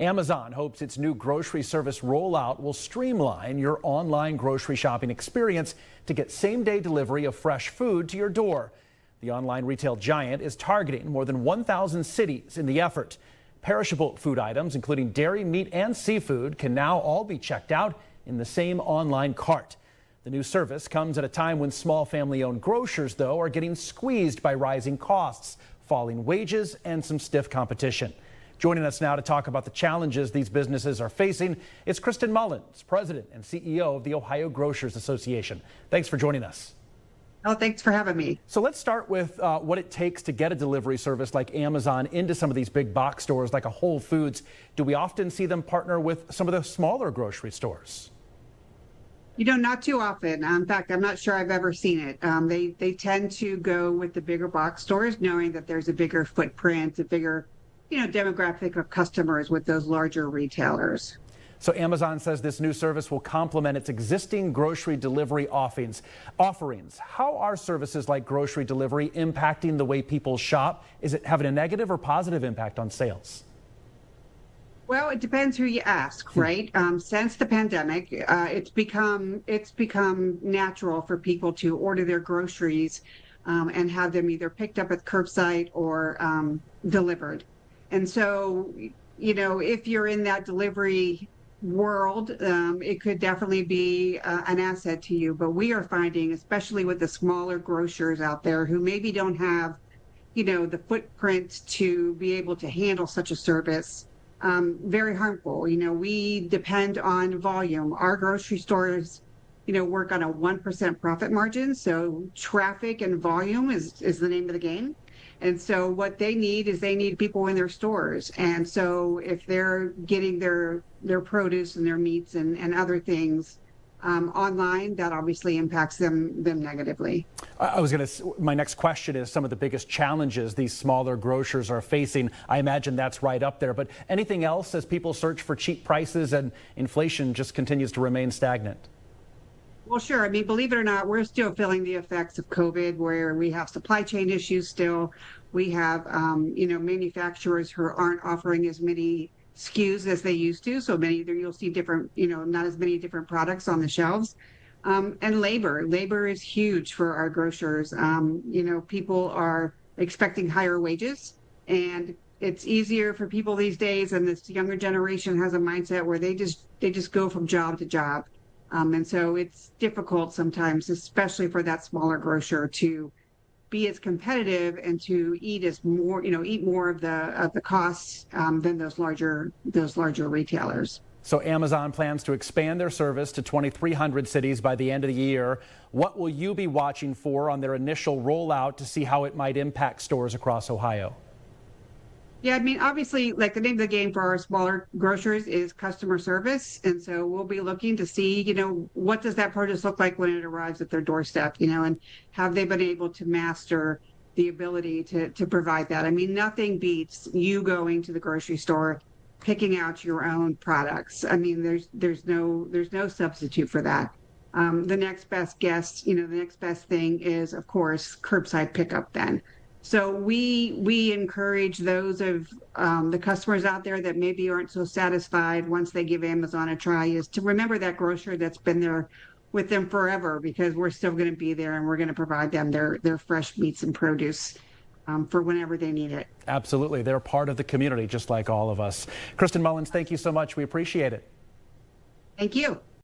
Amazon hopes its new grocery service rollout will streamline your online grocery shopping experience to get same-day delivery of fresh food to your door. The online retail giant is targeting more than 1,000 cities in the effort. Perishable food items, including dairy, meat, and seafood, can now all be checked out in the same online cart. The new service comes at a time when small family-owned grocers, though, are getting squeezed by rising costs, falling wages, and some stiff competition. Joining us now to talk about the challenges these businesses are facing, it's Kristen Mullins, President and CEO of the Ohio Grocers Association. Thanks for joining us. Oh, thanks for having me. So let's start with what it takes to get a delivery service like Amazon into some of these big box stores like a Whole Foods. Do we often see them partner with some of the smaller grocery stores? You know, not too often. In fact, I'm not sure I've ever seen it. They tend to go with the bigger box stores, knowing that there's a bigger footprint, a bigger demographic of customers with those larger retailers. So Amazon says this new service will complement its existing grocery delivery offerings. How are services like grocery delivery impacting the way people shop? Is it having a negative or positive impact on sales? Well, it depends who you ask, right? Since the pandemic, it's become natural for people to order their groceries and have them either picked up at curbside or delivered. And so, if you're in that delivery world, it could definitely be an asset to you. But we are finding, especially with the smaller grocers out there who maybe don't have, the footprint to be able to handle such a service, very harmful. We depend on volume. Our grocery stores, work on a 1% profit margin. So traffic and volume is the name of the game. And so what they need is people in their stores. And so if they're getting their produce and their meats and other things online, that obviously impacts them negatively. My next question is some of the biggest challenges these smaller grocers are facing. I imagine that's right up there. But anything else as people search for cheap prices and inflation just continues to remain stagnant? Well, sure. I mean, believe it or not, we're still feeling the effects of COVID, where we have supply chain issues still. We have, manufacturers who aren't offering as many SKUs as they used to. So you'll see different, not as many different products on the shelves. And labor is huge for our grocers. People are expecting higher wages, and it's easier for people these days. And this younger generation has a mindset where they just go from job to job. And so it's difficult sometimes, especially for that smaller grocer, to be as competitive and to eat more of the costs than those larger retailers. So Amazon plans to expand their service to 2,300 cities by the end of the year. What will you be watching for on their initial rollout to see how it might impact stores across Ohio? Yeah, I mean, obviously, like, the name of the game for our smaller grocers is customer service. And so we'll be looking to see, what does that produce look like when it arrives at their doorstep, and have they been able to master the ability to provide that? I mean, nothing beats you going to the grocery store, picking out your own products. I mean, there's no substitute for that. The next best the next best thing is, of course, curbside pickup then. So we encourage those of the customers out there that maybe aren't so satisfied once they give Amazon a try, is to remember that grocer that's been there with them forever, because we're still going to be there and we're going to provide them their fresh meats and produce for whenever they need it. Absolutely. They're part of the community, just like all of us. Kristen Mullins, thank you so much. We appreciate it. Thank you.